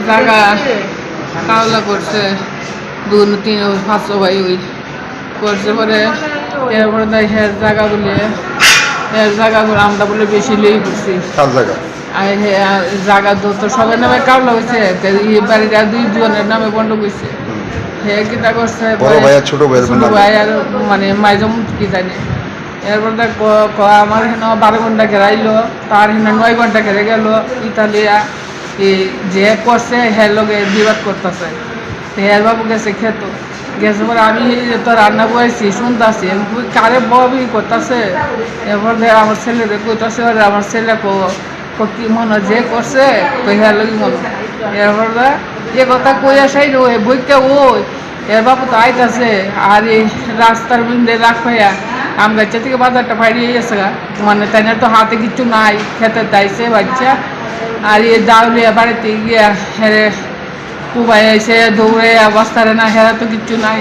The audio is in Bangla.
জায়গা কাওলা করছে 2-3-5 ভাই ওই করছে পরে এরপরে দেখে জায়গা বলে জায়গাগুলো আমরা বলে বেশি লেই করছি জায়গা তো সবার নামে কাওলা হয়েছে বাড়ির 2 জনের নামে বন্ধ করছে হে কিটা করছে ছোট ভাই আর মানে মাইজম কি জানে এরপর আমার হেন 12 ঘন্টা ঘেরাইলো তার হেন 9 ঘন্টা ঘেরে গেল ইতালিয়া যে করছে হ্যাঁ লোকে বিবাদ করতেছে হের বাবু গেছে খেত গেছে পরে আমি তো রান্না করেছি শুনতেছি কারে ববি করতেছে এরপর আমার ছেলেরে কইতেছে আমার ছেলে কি মনে যে করছে তো হ্যাঁ লোক মনে এরপর যে কথা কই আসাই ওই বইকে ওই এর বাবু তো আইতাছে আর এই রাস্তার বিন্দে রাখাইয়া আম গাছ থেকে বাজারটা ফাইরিয়ে গেছে মানে তাই তো হাতে কিছু নাই খেতে চাইছে বাচ্চা আর এই দাউলিয়া বাড়িতে গিয়া হেরে কুবাই এসে দৌড়ে অবস্থারে না হেরা তো কিচ্ছু নাই।